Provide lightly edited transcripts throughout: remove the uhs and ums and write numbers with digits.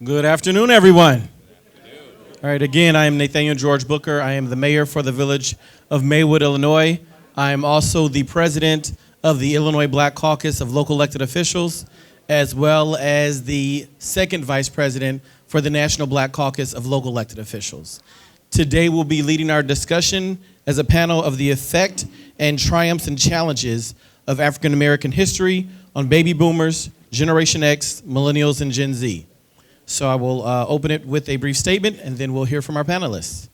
Good afternoon, everyone. All right, again, I am Nathaniel George Booker. I am the mayor for the village of Maywood, Illinois. I am also the president of the Illinois Black Caucus of Local Elected Officials, as well as the second vice president for the National Black Caucus of Local Elected Officials. Today, we'll be leading our discussion as a panel of the effect and triumphs and challenges of African American history on baby boomers, Generation X, millennials, and Gen Z. So I will open it with a brief statement, and then we'll hear from our panelists.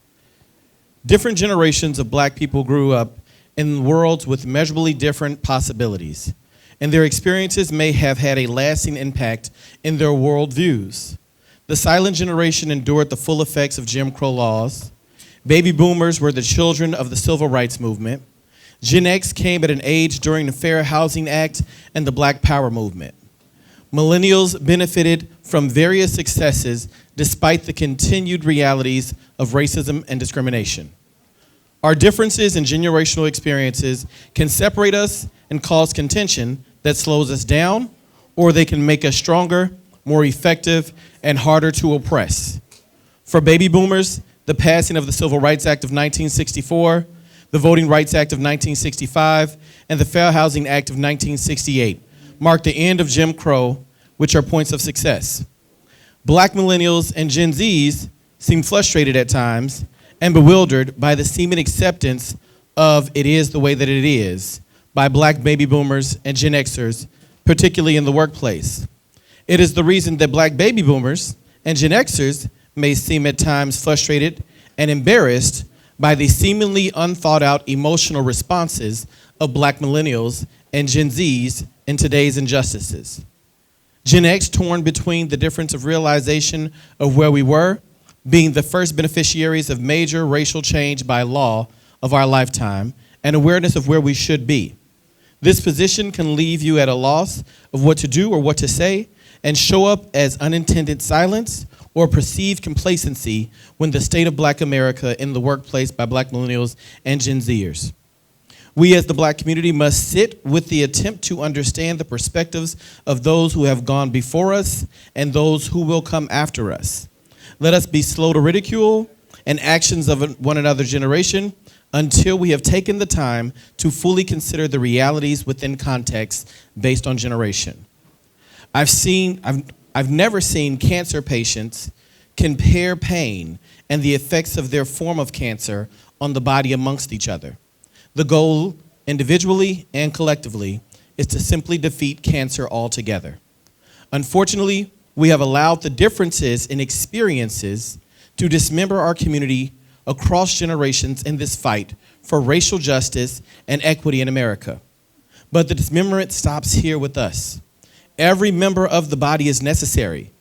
Different generations of black people grew up in worlds with measurably different possibilities, and their experiences may have had a lasting impact in their worldviews. The silent generation endured the full effects of Jim Crow laws. Baby boomers were the children of the civil rights movement. Gen X came at an age during the Fair Housing Act and the Black Power movement. Millennials benefited from various successes despite the continued realities of racism and discrimination. Our differences in generational experiences can separate us and cause contention that slows us down, or they can make us stronger, more effective, and harder to oppress. For baby boomers, the passing of the Civil Rights Act of 1964, the Voting Rights Act of 1965, and the Fair Housing Act of 1968 marked the end of Jim Crow, which are points of success. Black millennials and Gen Zs seem frustrated at times and bewildered by the seeming acceptance of "it is the way that it is" by black baby boomers and Gen Xers, particularly in the workplace. It is the reason that black baby boomers and Gen Xers may seem at times frustrated and embarrassed by the seemingly unthought out emotional responses of black millennials and Gen Zs in today's injustices. Gen X, torn between the difference of realization of where we were, being the first beneficiaries of major racial change by law of our lifetime, and awareness of where we should be. This position can leave you at a loss of what to do or what to say, and show up as unintended silence or perceived complacency when the state of black America in the workplace by black millennials and Gen Zers. We as the black community must sit with the attempt to understand the perspectives of those who have gone before us and those who will come after us. Let us be slow to ridicule and actions of one another's generation until we have taken the time to fully consider the realities within context based on generation. I've never seen cancer patients compare pain and the effects of their form of cancer on the body amongst each other. The goal, individually and collectively, is to simply defeat cancer altogether. Unfortunately, we have allowed the differences in experiences to dismember our community across generations in this fight for racial justice and equity in America. But the dismemberment stops here with us. Every member of the body is necessary.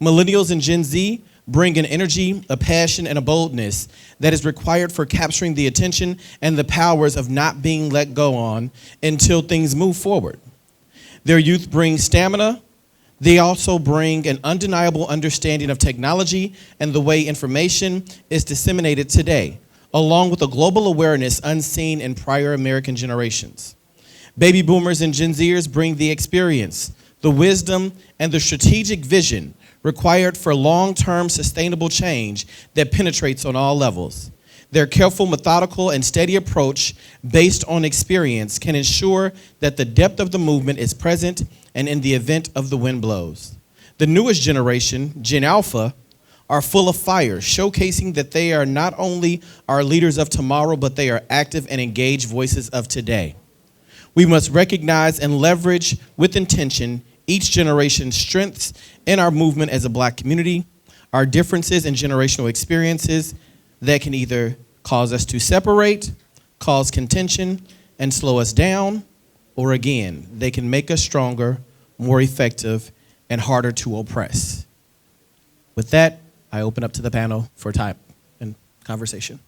Millennials and Gen Z bring an energy, a passion, and a boldness that is required for capturing the attention and the powers of not being let go on until things move forward. Their youth brings stamina. They also bring an undeniable understanding of technology and the way information is disseminated today, along with a global awareness unseen in prior American generations. Baby boomers and Gen Zers bring the experience, the wisdom, and the strategic vision required for long-term sustainable change that penetrates on all levels. Their careful, methodical, and steady approach based on experience can ensure that the depth of the movement is present and in the event of the wind blows. The newest generation, Gen Alpha, are full of fire, showcasing that they are not only our leaders of tomorrow, but they are active and engaged voices of today. We must recognize and leverage with intention each generation's strengths in our movement as a black community, our differences in generational experiences that can either cause us to separate, cause contention, and slow us down, or again, they can make us stronger, more effective, and harder to oppress. With that, I open up to the panel for time and conversation.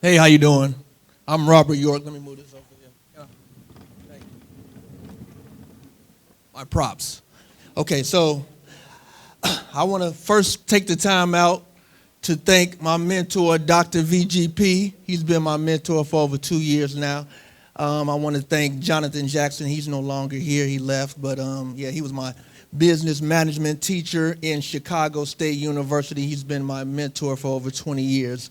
Hey, how you doing? I'm Robert York. Let me move this over here. Yeah. Thank you. My props. Okay, so I want to first take the time out to thank my mentor, Dr. VGP. He's been my mentor for over 2 years now. I want to thank Jonathan Jackson. He's no longer here. He left. But, yeah, he was my business management teacher in Chicago State University. He's been my mentor for over 20 years.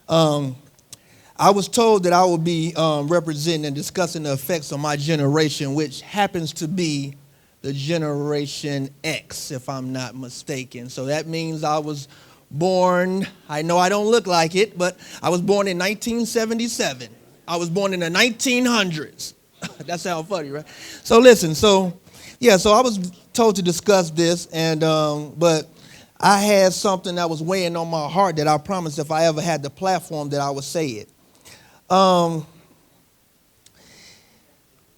I was told that I would be representing and discussing the effects of my generation, which happens to be the Generation X, if I'm not mistaken. So that means I was born, I know I don't look like it, but I was born in 1977. I was born in the 1900s. That sounds funny, right? So listen, so I was told to discuss this, and but I had something that was weighing on my heart that I promised if I ever had the platform that I would say it.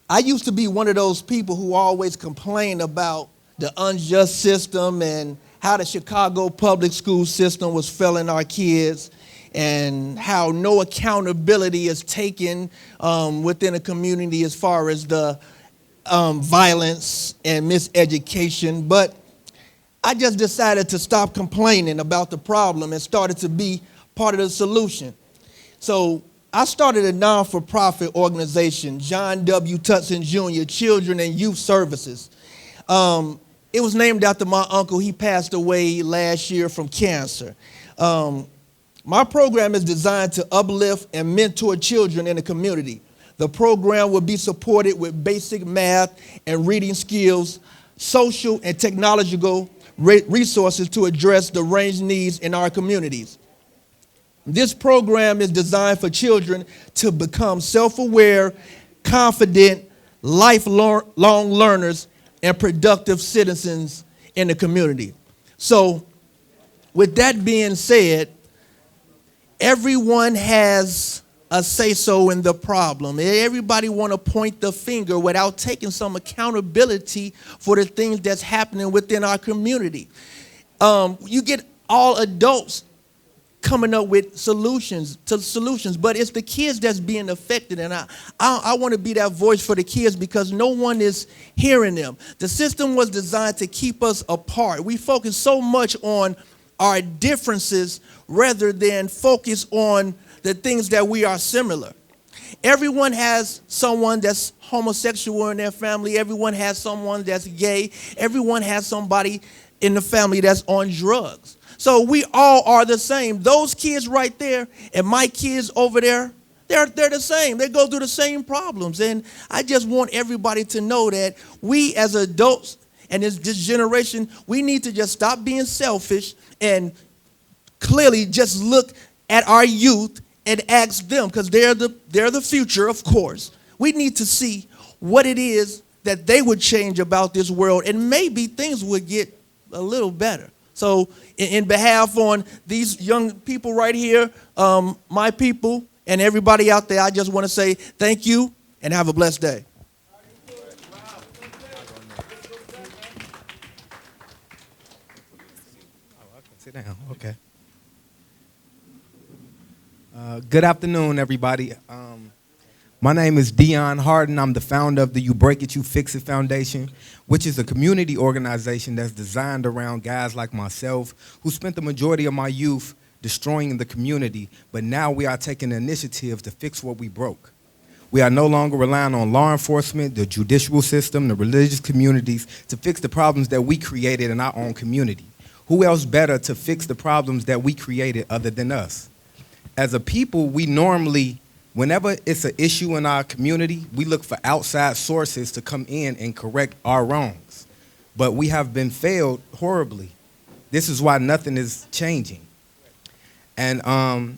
I used to be one of those people who always complained about the unjust system and how the Chicago public school system was failing our kids and how no accountability is taken within a community as far as the violence and miseducation. But I just decided to stop complaining about the problem and started to be part of the solution. So I started a non-for-profit organization, John W. Tutson Jr. Children and Youth Services. It was named after my uncle. He passed away last year from cancer. My program is designed to uplift and mentor children in the community. The program will be supported with basic math and reading skills, social and technological resources to address the range needs in our communities. This program is designed for children to become self-aware, confident, lifelong learners, and productive citizens in the community. So, with that being said, everyone has a say-so in the problem. Everybody want to point the finger without taking some accountability for the things that's happening within our community. You get all adults coming up with solutions, but it's the kids that's being affected, and I want to be that voice for the kids because no one is hearing them. The system was designed to keep us apart. We focus so much on our differences rather than focus on the things that we are similar. Everyone has someone that's homosexual in their family. Everyone has someone that's gay. Everyone has somebody in the family that's on drugs. So we all are the same. Those kids right there and my kids over there, they're the same. They go through the same problems. And I just want everybody to know that we as adults and this generation, we need to just stop being selfish and clearly just look at our youth and ask them, because they're the future, of course. We need to see what it is that they would change about this world, and maybe things would get a little better. So in behalf on these young people right here, my people, and everybody out there, I just want to say thank you and have a blessed day. Sit down. Okay. Good afternoon, everybody. My name is Dion Harden. I'm the founder of the You Break It, You Fix It Foundation, which is a community organization that's designed around guys like myself who spent the majority of my youth destroying the community, but now we are taking the initiative to fix what we broke. We are no longer relying on law enforcement, the judicial system, the religious communities to fix the problems that we created in our own community. Who else better to fix the problems that we created other than us? As a people, we normally, whenever it's an issue in our community, we look for outside sources to come in and correct our wrongs. But we have been failed horribly. This is why nothing is changing. And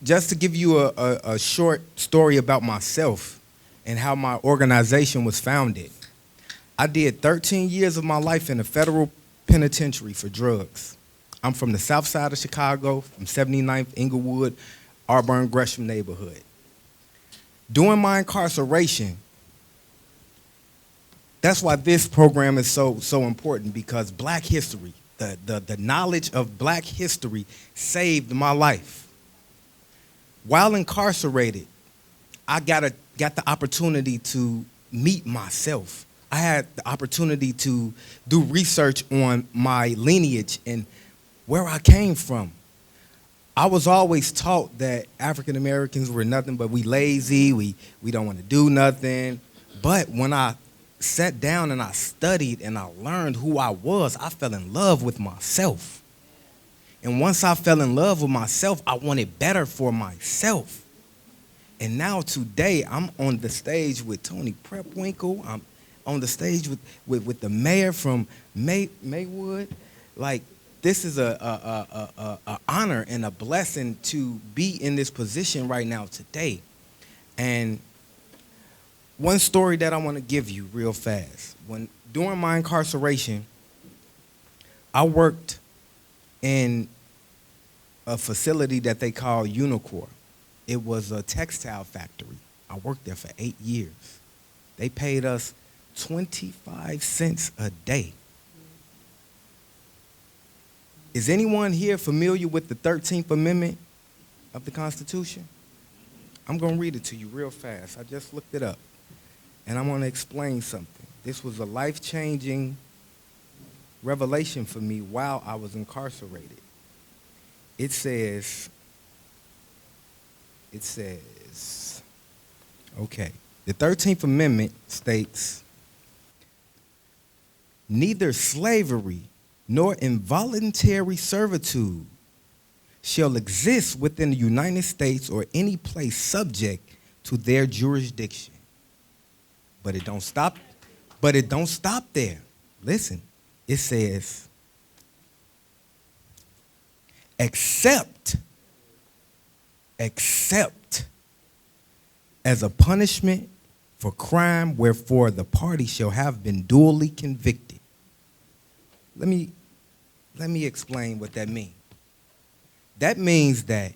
just to give you a short story about myself and how my organization was founded, I did 13 years of my life in a federal penitentiary for drugs. I'm from the south side of Chicago, from 79th Inglewood, Auburn, Gresham neighborhood. During my incarceration, that's why this program is so important, because Black history, the knowledge of Black history saved my life. While incarcerated, I got the opportunity to meet myself. I had the opportunity to do research on my lineage and where I came from. I was always taught that African Americans were nothing but we lazy, we don't want to do nothing. But when I sat down and I studied and I learned who I was, I fell in love with myself. And once I fell in love with myself, I wanted better for myself. And now today, I'm on the stage with Tony Prepwinkle. I'm on the stage with the mayor from Maywood. Like, this is a honor and a blessing to be in this position right now today. And one story that I want to give you real fast. During my incarceration, I worked in a facility that they call Unicor. It was a textile factory. I worked there for 8 years. They paid us 25 cents a day. Is anyone here familiar with the 13th Amendment of the Constitution? I'm going to read it to you real fast. I just looked it up. And I want to explain something. This was a life-changing revelation for me while I was incarcerated. It says, okay, the 13th Amendment states, neither slavery nor involuntary servitude shall exist within the United States or any place subject to their jurisdiction. But it don't stop there. Listen, it says, except as a punishment for crime wherefore the party shall have been duly convicted. Let me explain what that means. That means that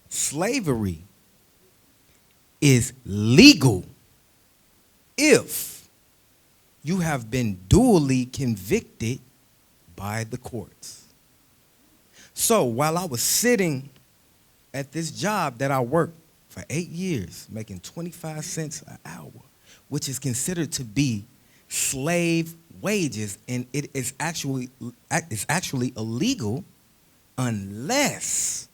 slavery is legal if you have been duly convicted by the courts. So while I was sitting at this job that I worked for 8 years, making 25 cents an hour, which is considered to be slave wages, and it is actually illegal unless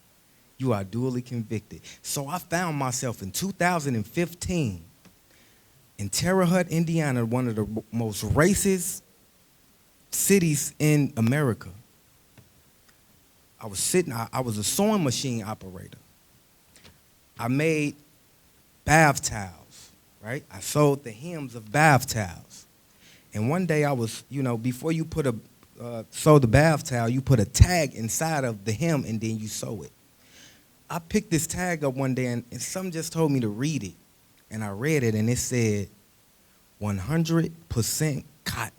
you are duly convicted. So I found myself in 2015 in Terre Haute, Indiana, one of the most racist cities in America. I was a sewing machine operator. I made bath towels, right? I sold the hems of bath towels. And one day I was, before you sew the bath towel, you put a tag inside of the hem and then you sew it. I picked this tag up one day and something just told me to read it. And I read it and it said 100% cotton.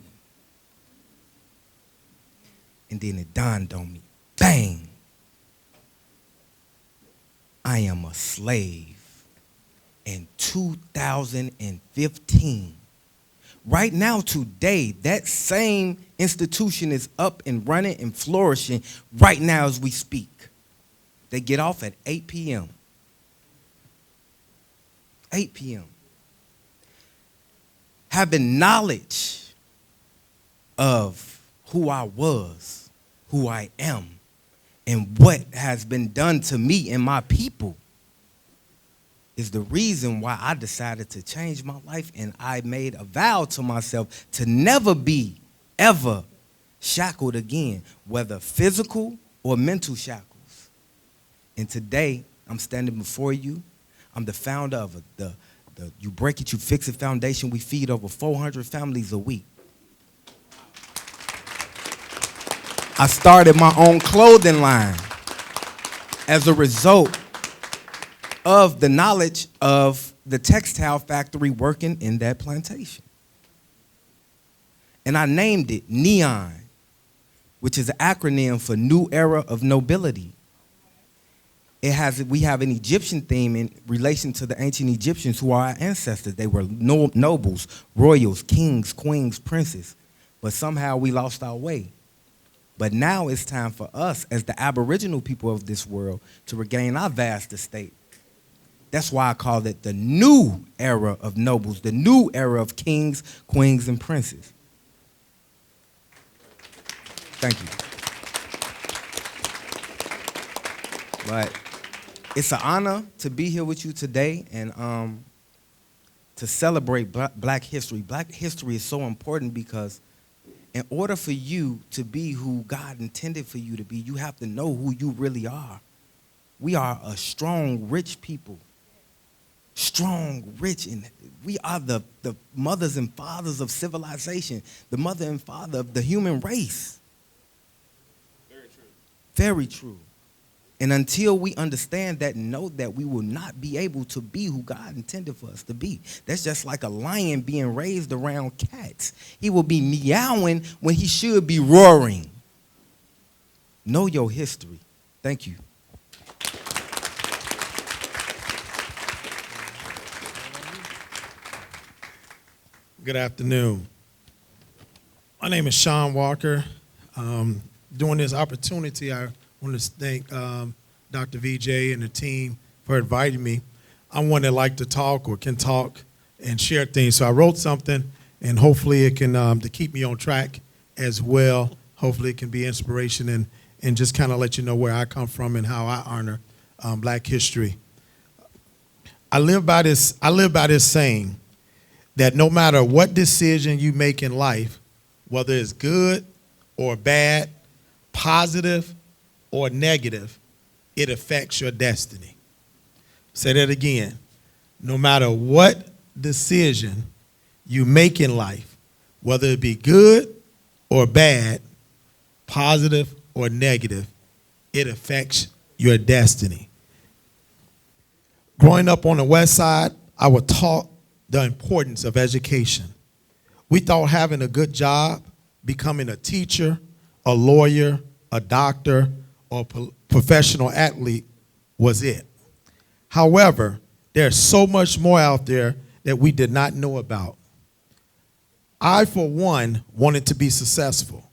And then it dawned on me, bang, I am a slave in 2015. Right now, today, that same institution is up and running and flourishing right now as we speak. They get off at 8 p.m. 8 p.m. Having knowledge of who I was, who I am, and what has been done to me and my people is the reason why I decided to change my life, and I made a vow to myself to never be, ever shackled again, whether physical or mental shackles. And today, I'm standing before you. I'm the founder of the You Break It, You Fix It Foundation. We feed over 400 families a week. I started my own clothing line as a result of the knowledge of the textile factory working in that plantation. And I named it NEON, which is an acronym for New Era of Nobility. We have an Egyptian theme in relation to the ancient Egyptians who are our ancestors. They were nobles, royals, kings, queens, princes. But somehow we lost our way. But now it's time for us as the Aboriginal people of this world to regain our vast estate. That's why I call it the new era of nobles, the new era of kings, queens, and princes. Thank you. But it's an honor to be here with you today and to celebrate Black history. Black history is so important because in order for you to be who God intended for you to be, you have to know who you really are. We are a strong, rich people. Strong, rich, and we are the mothers and fathers of civilization, the mother and father of the human race. Very true. Very true. And until we understand that and know that, we will not be able to be who God intended for us to be. That's just like a lion being raised around cats. He will be meowing when he should be roaring. Know your history. Thank you. Good afternoon. My name is Sean Walker. During this opportunity, I want to thank Dr. VJ and the team for inviting me. I'm one that like to talk or can talk and share things. So I wrote something, and hopefully it can to keep me on track as well. Hopefully it can be inspiration and just kind of let you know where I come from and how I honor Black history. I live by this saying that no matter what decision you make in life, whether it's good or bad, positive or negative, it affects your destiny. Say that again. No matter what decision you make in life, whether it be good or bad, positive or negative, it affects your destiny. Growing up on the West Side, I was taught the importance of education. We thought having a good job, becoming a teacher, a lawyer, a doctor, or professional athlete was it. However, there's so much more out there that we did not know about. I, for one, wanted to be successful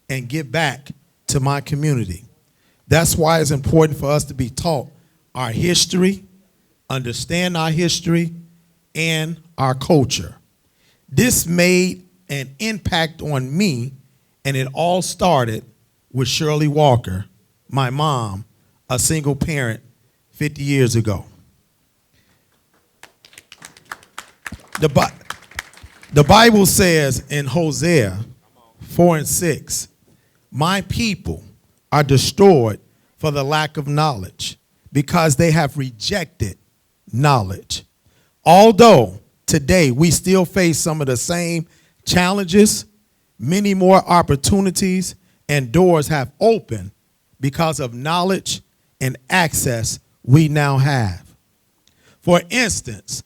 and give back to my community. That's why it's important for us to be taught our history, understand our history, and our culture. This made an impact on me, and it all started with Shirley Walker, my mom, a single parent 50 years ago. The Bible says in Hosea 4:6, my people are destroyed for the lack of knowledge, because they have rejected knowledge. Although today we still face some of the same challenges, many more opportunities and doors have opened because of knowledge and access we now have. For instance,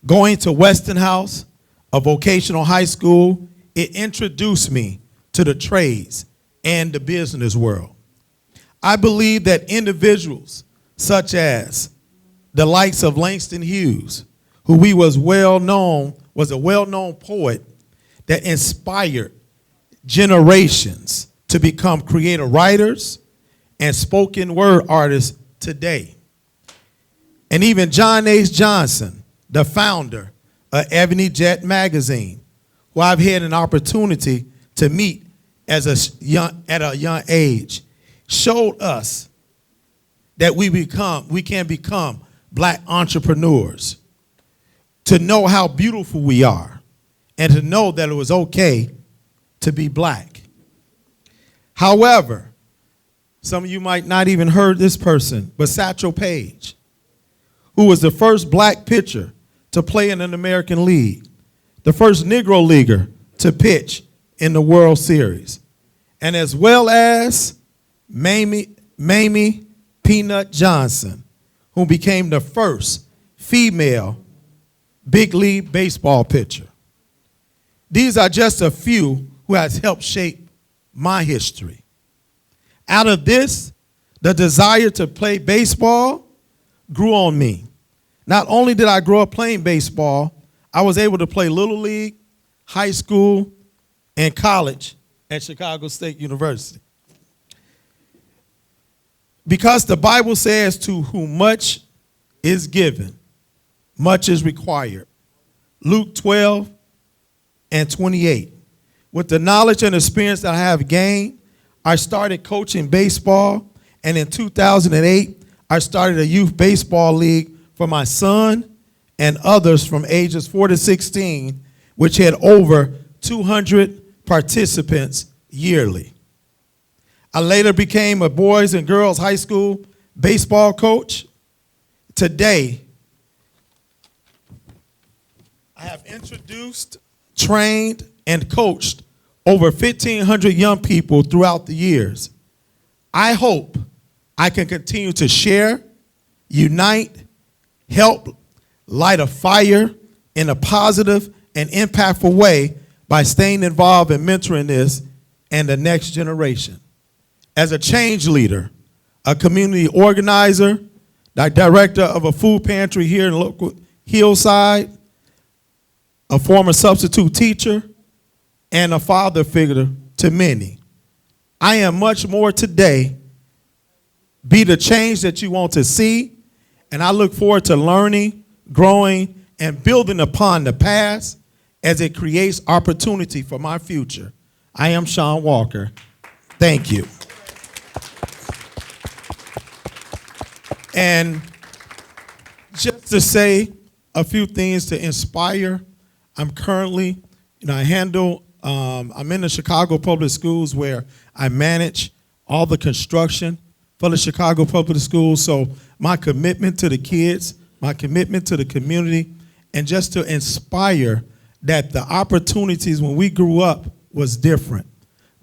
going to Weston House, a vocational high school, it introduced me to the trades and the business world. I believe that individuals such as the likes of Langston Hughes, who was a well-known poet that inspired generations to become creative writers and spoken word artists today. And even John H. Johnson, the founder of Ebony Jet magazine, who I've had an opportunity to meet at a young age, showed us that we can become Black entrepreneurs, to know how beautiful we are, and to know that it was okay to be Black. However, some of you might not even heard this person, but Satchel Paige, who was the first Black pitcher to play in an American League, the first Negro leaguer to pitch in the World Series, and as well as Mamie Peanut Johnson, who became the first female big league baseball pitcher. These are just a few who has helped shape my history. Out of this, the desire to play baseball grew on me. Not only did I grow up playing baseball, I was able to play Little League, high school, and college at Chicago State University. Because the Bible says, to whom much is given, much is required. Luke 12:28. With the knowledge and experience that I have gained, I started coaching baseball And in 2008, I started a youth baseball league for my son and others from ages 4 to 16, which had over 200 participants yearly. I later became a boys and girls high school baseball coach. Today, I have introduced, trained, and coached over 1,500 young people throughout the years. I hope I can continue to share, unite, help light a fire in a positive and impactful way by staying involved in mentoring this and the next generation. As a change leader, a community organizer, the director of a food pantry here in local Hillside, a former substitute teacher, and a father figure to many. I am much more today. Be the change that you want to see, and I look forward to learning, growing, and building upon the past as it creates opportunity for my future. I am Sean Walker. Thank you. And just to say a few things to inspire, I'm currently, I'm in the Chicago Public Schools where I manage all the construction for the Chicago Public Schools. So my commitment to the kids, my commitment to the community, and just to inspire that the opportunities when we grew up was different.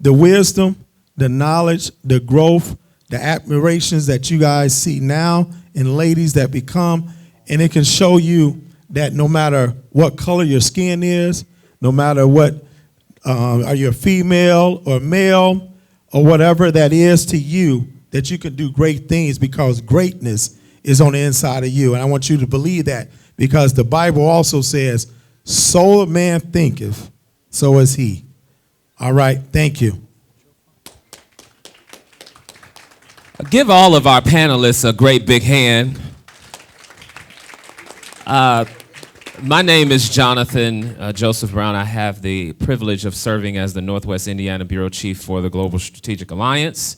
The wisdom, the knowledge, the growth, the admirations that you guys see now in ladies that become, and it can show you that no matter what color your skin is, no matter what, are you a female or male or whatever that is to you, that you can do great things because greatness is on the inside of you. And I want you to believe that because the Bible also says, so a man thinketh, so is he. All right, thank you. Give all of our panelists a great big hand. My name is Jonathan Joseph Brown. I have the privilege of serving as the Northwest Indiana Bureau Chief for the Global Strategic Alliance.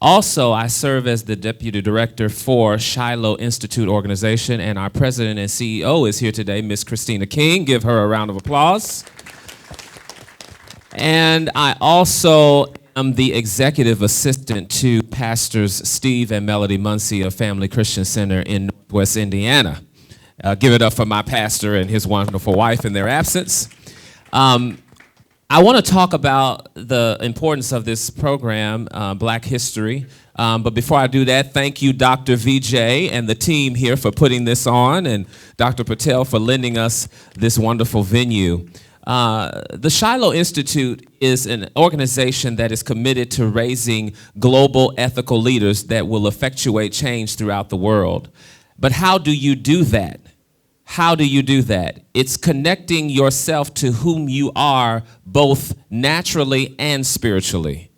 Also, I serve as the Deputy Director for Shiloh Institute Organization, and our President and CEO is here today, Miss Christina King. Give her a round of applause. And I also am the executive assistant to Pastors Steve and Melody Muncie of Family Christian Center in Northwest Indiana. Give it up for my pastor and his wonderful wife in their absence. I want to talk about the importance of this program, Black History. But before I do that, thank you, Dr. VJ and the team here for putting this on, and Dr. Patel for lending us this wonderful venue. The Shiloh Institute is an organization that is committed to raising global ethical leaders that will effectuate change throughout the world. But how do you do that? How do you do that? It's connecting yourself to whom you are, both naturally and spiritually.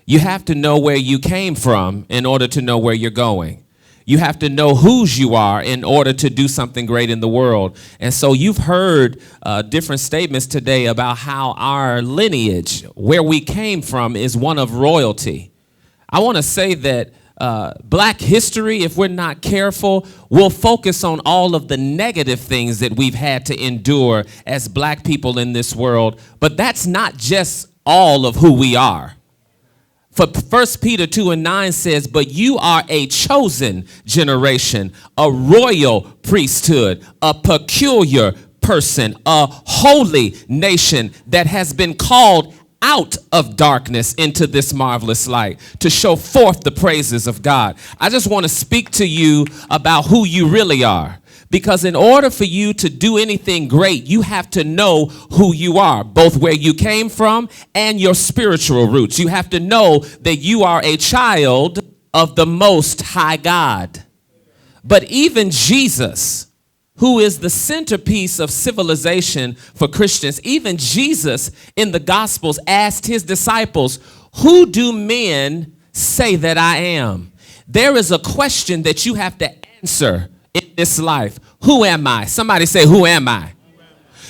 You have to know where you came from in order to know where you're going. You have to know whose you are in order to do something great in the world. And so you've heard different statements today about how our lineage, where we came from, is one of royalty. I want to say that Black history, if we're not careful, will focus on all of the negative things that we've had to endure as Black people in this world. But that's not just all of who we are. For 1 Peter 2:9 says, but you are a chosen generation, a royal priesthood, a peculiar person, a holy nation that has been called out of darkness into this marvelous light to show forth the praises of God. I just want to speak to you about who you really are. Because in order for you to do anything great, you have to know who you are, both where you came from and your spiritual roots. You have to know that you are a child of the Most High God. But even Jesus, who is the centerpiece of civilization for Christians, even Jesus in the Gospels asked his disciples, who do men say that I am? There is a question that you have to answer in this life. Who am I? Somebody say, who am I?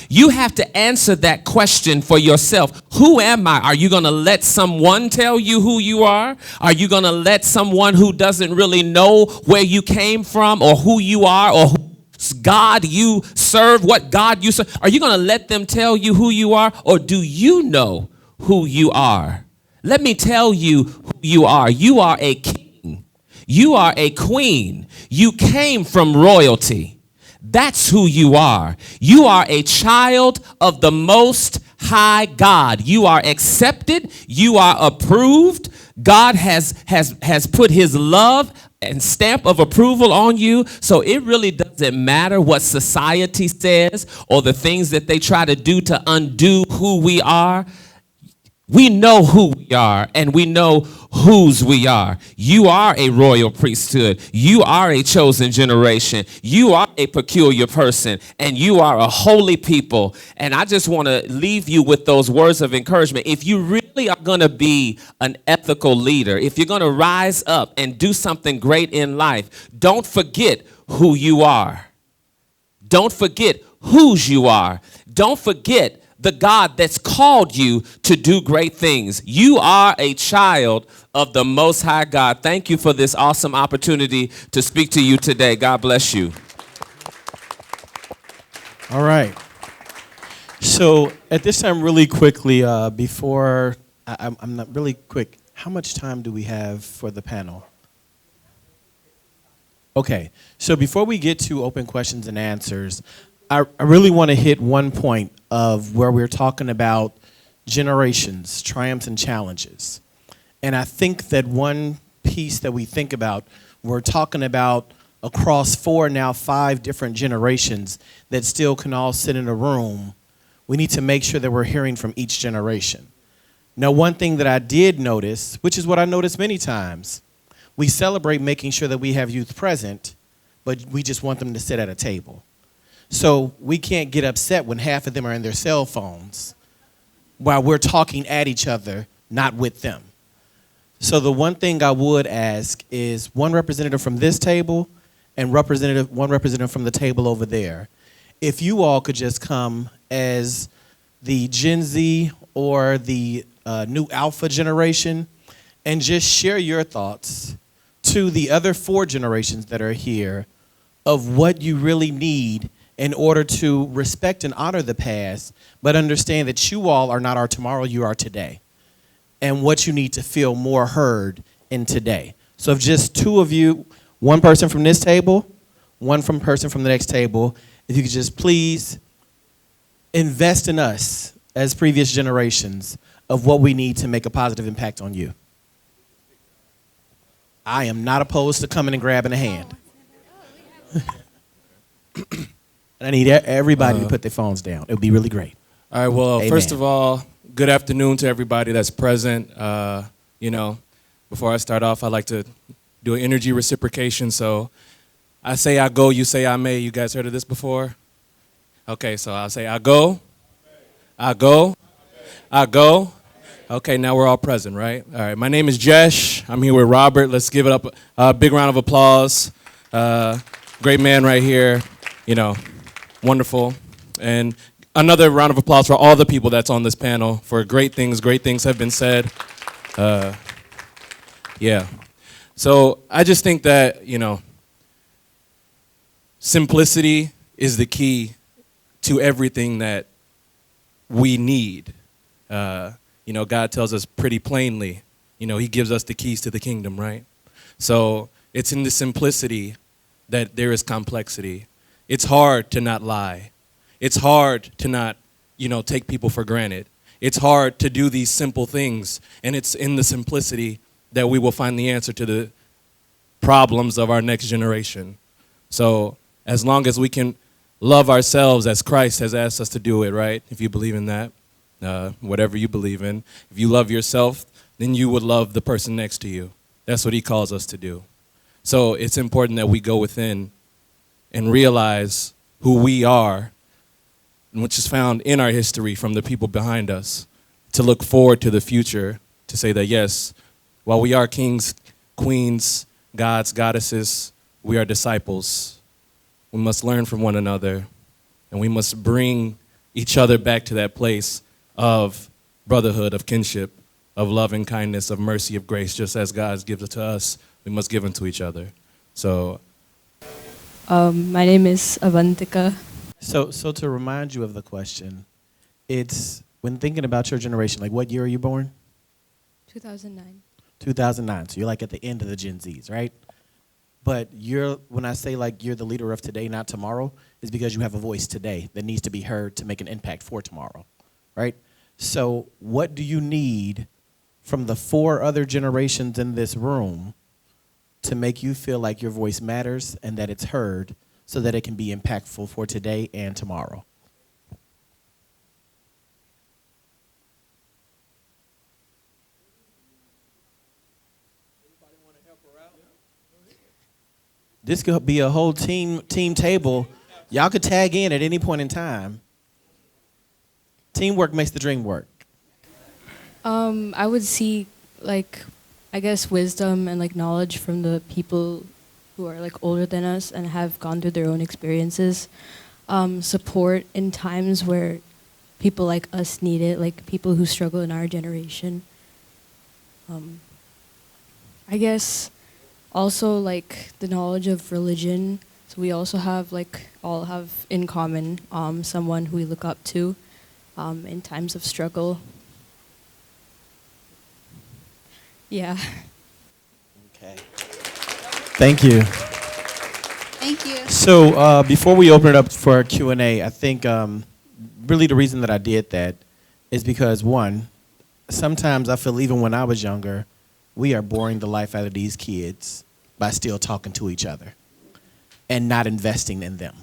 You have to answer that question for yourself. Who am I? Are you going to let someone tell you who you are? Are you going to let someone who doesn't really know where you came from or who you are or whose God you serve, what God you serve? Are you going to let them tell you who you are, or do you know who you are? Let me tell you who you are. You are a king. You are a queen. You came from royalty. That's who you are. You are a child of the Most High God. You are accepted. You are approved. God has put his love and stamp of approval on you. So it really doesn't matter what society says or the things that they try to do to undo who we are. We know who we are, and we know whose we are. You are a royal priesthood. You are a chosen generation. You are a peculiar person, and you are a holy people. And I just want to leave you with those words of encouragement. If you really are going to be an ethical leader, if you're going to rise up and do something great in life, don't forget who you are. Don't forget whose you are. Don't forget the God that's called you to do great things. You are a child of the Most High God. Thank you for this awesome opportunity to speak to you today. God bless you. All right. So at this time, really quickly, before I'm not really quick, how much time do we have for the panel? Okay. So before we get to open questions and answers, I really want to hit one point of where we're talking about generations, triumphs, and challenges. And I think that one piece that we think about, we're talking about across 4, now 5 different generations that still can all sit in a room. We need to make sure that we're hearing from each generation. Now, one thing that I did notice, which is what I noticed many times, we celebrate making sure that we have youth present, but we just want them to sit at a table. So we can't get upset when half of them are in their cell phones while we're talking at each other, not with them. So the one thing I would ask is one representative from this table and one representative from the table over there. If you all could just come as the Gen Z or the new Alpha generation and just share your thoughts to the other 4 generations that are here of what you really need in order to respect and honor the past, but understand that you all are not our tomorrow, you are today. And what you need to feel more heard in today. So if just 2 of you, one person from this table, one person from the next table, if you could just please invest in us as previous generations of what we need to make a positive impact on you. I am not opposed to coming and grabbing a hand. I need everybody to put their phones down. It would be really great. All right, well, Amen. First of all, good afternoon to everybody that's present. Before I start off, I'd like to do an energy reciprocation. So I say I go, you say I may. You guys heard of this before? Okay, so I'll say I go, I go, I go. Okay, now we're all present, right? All right, my name is Jesh. I'm here with Robert. Let's give it up a big round of applause. Great man right here, wonderful. And another round of applause for all the people that's on this panel for great things have been said. Yeah. So I just think that, simplicity is the key to everything that we need. God tells us pretty plainly, he gives us the keys to the kingdom, right? So it's in the simplicity that there is complexity. It's hard to not lie. It's hard to not, take people for granted. It's hard to do these simple things, and it's in the simplicity that we will find the answer to the problems of our next generation. So as long as we can love ourselves as Christ has asked us to do it, right? If you believe in that, whatever you believe in. If you love yourself, then you would love the person next to you. That's what he calls us to do. So it's important that we go within and realize who we are, which is found in our history from the people behind us, to look forward to the future, to say that, yes, while we are kings, queens, gods, goddesses, we are disciples. We must learn from one another, and we must bring, each other back to that place of brotherhood, of kinship, of love and kindness, of mercy, of grace. Just as God gives it to us, we must give unto each other. So, My name is Avantika. So to remind you of the question, it's when thinking about your generation, like what year are you born? 2009. 2009. So you're like at the end of the Gen Zs, right? But when I say like you're the leader of today, not tomorrow, is because you have a voice today that needs to be heard to make an impact for tomorrow, right? So what do you need from the 4 other generations in this room to make you feel like your voice matters and that it's heard so that it can be impactful for today and tomorrow? This could be a whole team table. Y'all could tag in at any point in time. Teamwork makes the dream work. I would see, like, I guess wisdom and like knowledge from the people who are like older than us and have gone through their own experiences. Support in times where people like us need it, like people who struggle in our generation. I guess also like the knowledge of religion. So we also have all have in common someone who we look up to in times of struggle. Yeah. Okay. Thank you. Thank you. So before we open it up for Q&A, I think really the reason that I did that is because, one, sometimes I feel even when I was younger, we are boring the life out of these kids by still talking to each other and not investing in them.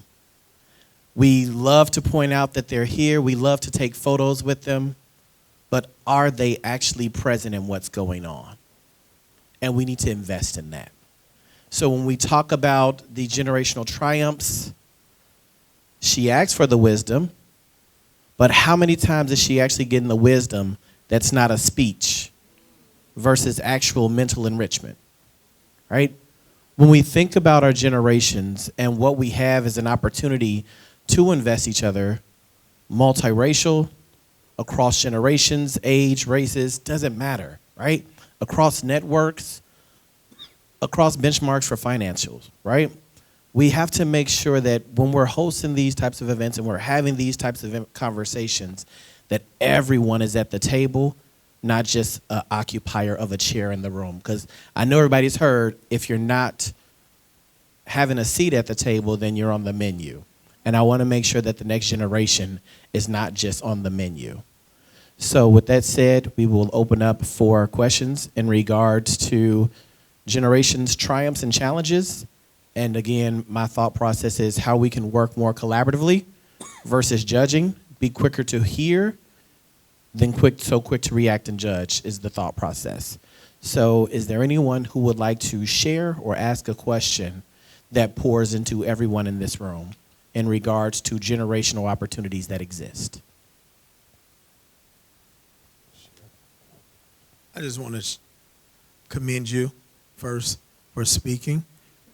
We love to point out that they're here. We love to take photos with them. But are they actually present in what's going on? And we need to invest in that. So when we talk about the generational triumphs, she asks for the wisdom, but how many times is she actually getting the wisdom that's not a speech versus actual mental enrichment, right? When we think about our generations and what we have as an opportunity to invest each other, multiracial, across generations, age, races, doesn't matter, right? Across networks, across benchmarks for financials, right? We have to make sure that when we're hosting these types of events and we're having these types of conversations, that everyone is at the table, not just an occupier of a chair in the room. Because I know everybody's heard, if you're not having a seat at the table, then you're on the menu. And I want to make sure that the next generation is not just on the menu. So with that said, we will open up for questions in regards to generations' triumphs and challenges. And again, my thought process is how we can work more collaboratively versus judging, be quicker to hear than quick to react and judge is the thought process. So is there anyone who would like to share or ask a question that pours into everyone in this room in regards to generational opportunities that exist? I just want to commend you first for speaking.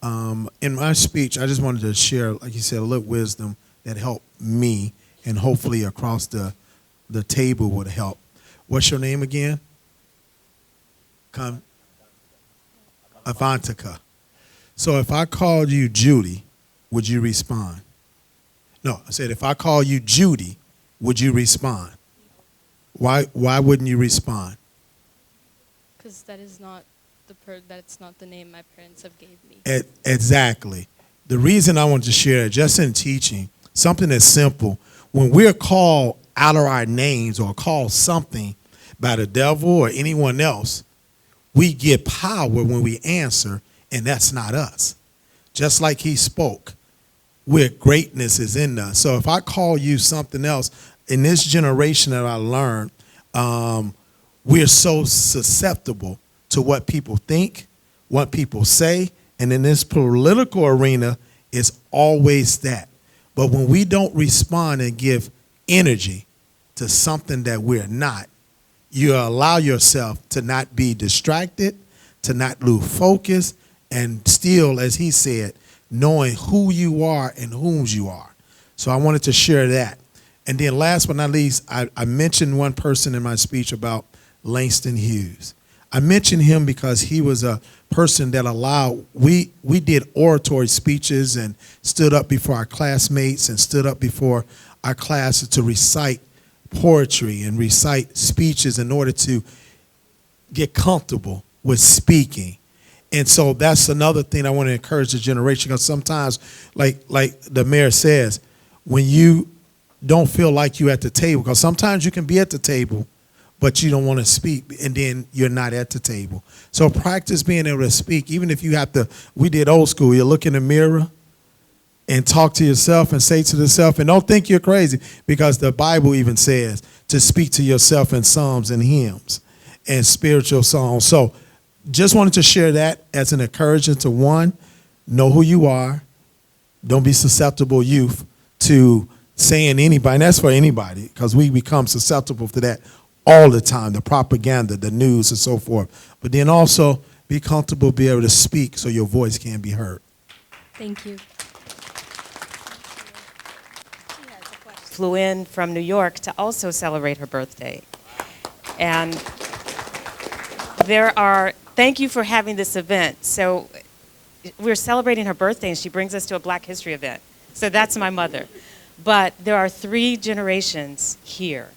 In my speech, I just wanted to share, like you said, a little wisdom that helped me and hopefully across the table would help. What's your name again? Avantika. So if I called you Judy, would you respond? No, I said if I call you Judy, would you respond? Why wouldn't you respond? Because that is not that's not the name my parents have gave me. Exactly. The reason I want to share it, just in teaching, something that's simple. When we're called out of our names or called something by the devil or anyone else, we get power when we answer, and that's not us. Just like he spoke, where greatness is in us. So if I call you something else, in this generation that I learned, we're so susceptible to what people think, what people say, and in this political arena, it's always that. But when we don't respond and give energy to something that we're not, you allow yourself to not be distracted, to not lose focus, and still, as he said, knowing who you are and whom you are. So I wanted to share that. And then last but not least, I mentioned one person in my speech about Langston Hughes. I mentioned him because he was a person that allowed, we did oratory speeches and stood up before our classmates and stood up before our classes to recite poetry and recite speeches in order to get comfortable with speaking. And so that's another thing I want to encourage the generation, because sometimes, like the mayor says, when you don't feel like you're at the table, because sometimes you can be at the table, but you don't want to speak, and then you're not at the table. So practice being able to speak, even if you have to. We did old school. You look in the mirror and talk to yourself and say to yourself, and don't think you're crazy, because the Bible even says to speak to yourself in psalms and hymns and spiritual songs. So just wanted to share that as an encouragement to, one, know who you are. Don't be susceptible, youth, to saying anybody, and that's for anybody, because we become susceptible to that all the time, the propaganda, the news, and so forth. But then also be comfortable, be able to speak so your voice can be heard. Thank you. Flew in from New York to also celebrate her birthday. And thank you for having this event. So we're celebrating her birthday, and she brings us to a Black History event. So that's my mother. But there are 3 generations here.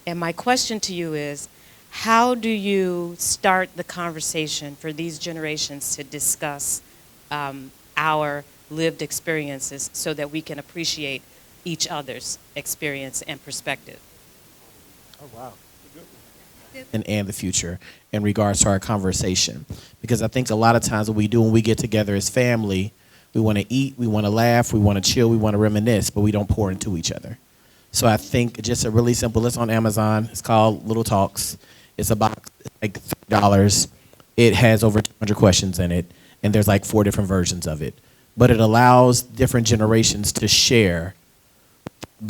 And my question to you is, how do you start the conversation for these generations to discuss our lived experiences so that we can appreciate each other's experience and perspective? Oh, wow. And the future in regards to our conversation. Because I think a lot of times what we do when we get together as family, we want to eat, we want to laugh, we want to chill, we want to reminisce, but we don't pour into each other. So I think just a really simple, it's on Amazon. It's called Little Talks. It's about like $3. It has over 200 questions in it, and there's like 4 different versions of it. But it allows different generations to share,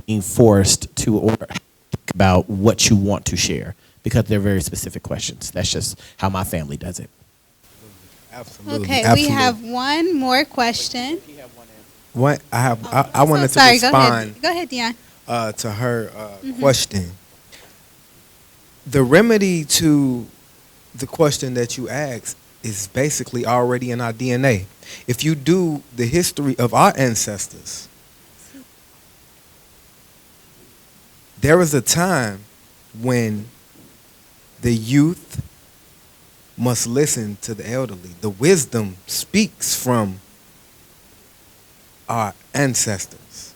being forced to or think about what you want to share, because they're very specific questions. That's just how my family does it. Absolutely. Okay, absolutely. we have one more question. What I I'm wanted so sorry. to respond Go ahead, Dion. to her question. The remedy to the question that you asked is basically already in our DNA. If you do the history of our ancestors, there was a time when the youth must listen to the elderly. The wisdom speaks from our ancestors.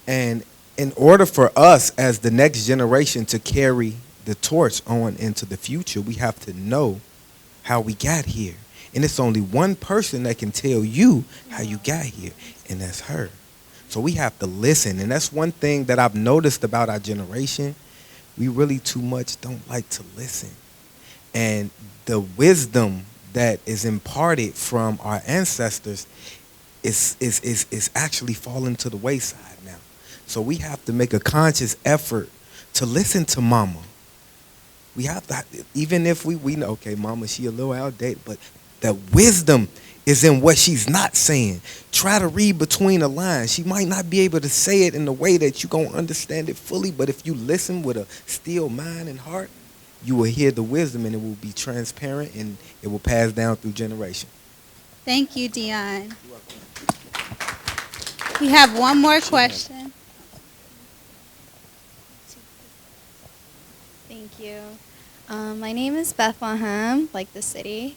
And in order for us as the next generation to carry the torch on into the future, we have to know how we got here. And it's only one person that can tell you how you got here, and that's her. So we have to listen. And that's one thing that I've noticed about our generation. We really too much don't like to listen. And the wisdom that is imparted from our ancestors is actually falling to the wayside now. So we have to make a conscious effort to listen to mama. We have to, even if we know, okay, mama, she a little outdated, but the wisdom is in what she's not saying. Try to read between the lines. She might not be able to say it in the way that you're going to understand it fully, but if you listen with a still mind and heart, you will hear the wisdom, and it will be transparent, and it will pass down through generation. Thank you, Dion. We have one more question. Thank you. My name is Bethlehem, like the city.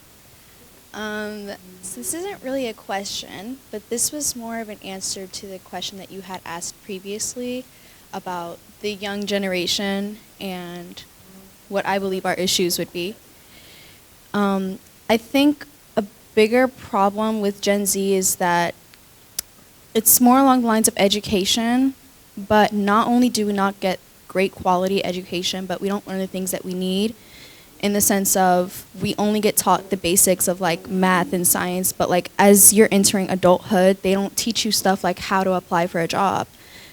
So this isn't really a question, but this was more of an answer to the question that you had asked previously about the young generation and what I believe our issues would be. I think a bigger problem with Gen Z is that it's more along the lines of education, but not only do we not get great quality education, but we don't learn the things that we need, in the sense of we only get taught the basics of like math and science, but like as you're entering adulthood, they don't teach you stuff like how to apply for a job,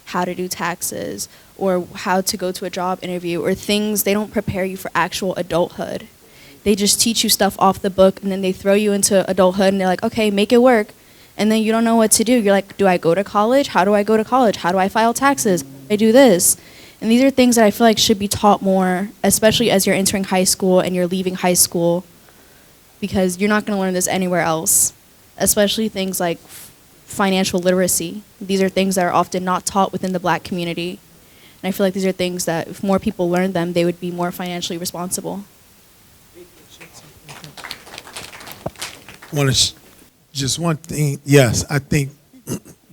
how to do taxes, or how to go to a job interview, or things. They don't prepare you for actual adulthood. They just teach you stuff off the book, and then they throw you into adulthood, and they're like, okay, make it work. And then you don't know what to do. You're like, do I go to college? How do I go to college? How do I file taxes? How do I I do this? And these are things that I feel like should be taught more, especially as you're entering high school and you're leaving high school, because you're not going to learn this anywhere else, especially things like financial literacy. These are things that are often not taught within the Black community. And I feel like these are things that if more people learned them, they would be more financially responsible. Just one thing. Yes, I think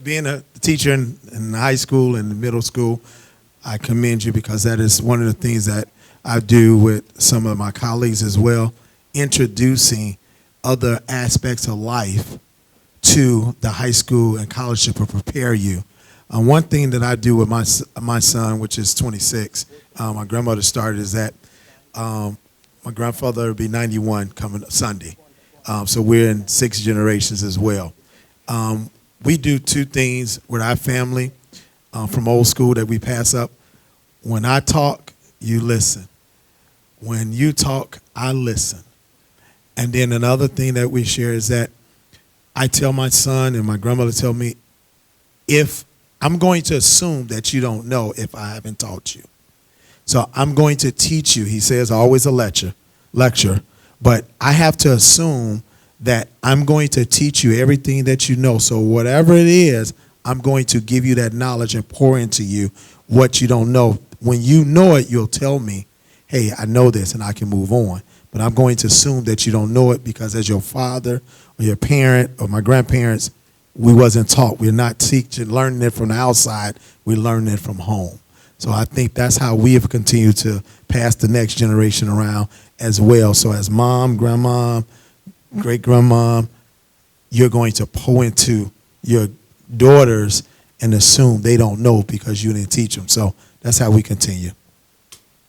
being a teacher in high school and middle school, I commend you because that is one of the things that I do with some of my colleagues as well, introducing other aspects of life to the high school and college to prepare you. One thing that I do with my son, which is 26, my grandmother started, is that my grandfather will be 91 coming Sunday. So we're in 6 generations as well. We do 2 things with our family from old school that we pass up. When I talk, you listen. When you talk, I listen. And then another thing that we share is that I tell my son and my grandmother tell me, if I'm going to assume that you don't know if I haven't taught you. So I'm going to teach you. He says always a lecture, but I have to assume that I'm going to teach you everything that you know. So whatever it is, I'm going to give you that knowledge and pour into you what you don't know. When you know it, you'll tell me, hey, I know this and I can move on. But I'm going to assume that you don't know it because as your father or your parent or my grandparents, we wasn't taught. We're not learning it from the outside. We're learning it from home. So I think that's how we have continued to pass the next generation around as well. So as mom, grandmom, great-grandmom, you're going to pour into your daughters and assume they don't know because you didn't teach them. So that's how we continue.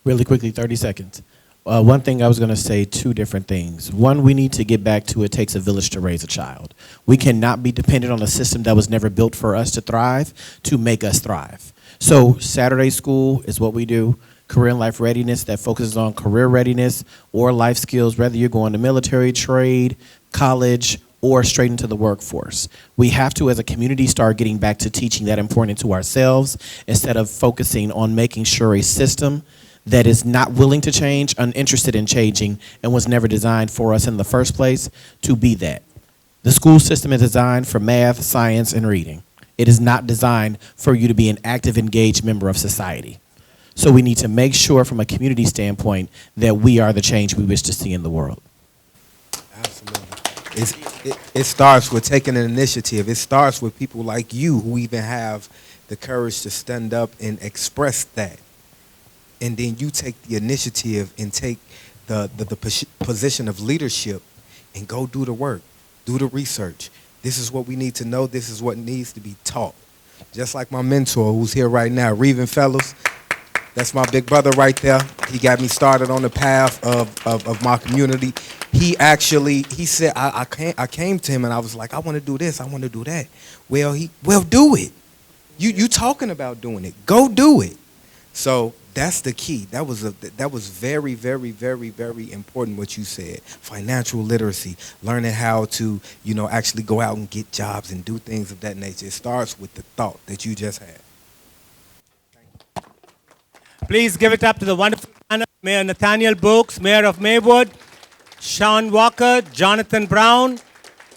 Really quickly, 30 seconds. One thing I was going to say, 2 different things. One, we need to get back to it takes a village to raise a child. We cannot be dependent on a system that was never built for us to thrive to make us thrive. So Saturday school is what we do. Career and life readiness that focuses on career readiness or life skills, whether you're going to military, trade, college, or straight into the workforce. We have to, as a community, start getting back to teaching that important to ourselves instead of focusing on making sure a system that is not willing to change, uninterested in changing, and was never designed for us in the first place to be that. The school system is designed for math, science, and reading. It is not designed for you to be an active, engaged member of society. So we need to make sure from a community standpoint that we are the change we wish to see in the world. Absolutely. It starts with taking an initiative. It starts with people like you who even have the courage to stand up and express that. And then you take the initiative and take the position of leadership and go do the work, do the research. This is what we need to know. This is what needs to be taught. Just like my mentor who's here right now, Reven Fellows. That's my big brother right there. He got me started on the path of my community. He said, I came to him and I was like, I want to do this, I want to do that. Well, do it. You talking about doing it. Go do it. So that's the key. That was very, very, very, very important what you said. Financial literacy, learning how to, actually go out and get jobs and do things of that nature. It starts with the thought that you just had. Please give it up to the wonderful Mayor Nathaniel Books, Mayor of Maywood, Sean Walker, Jonathan Brown,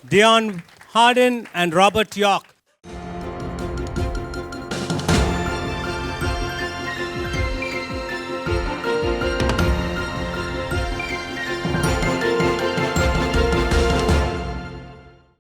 Dion Harden, and Robert York.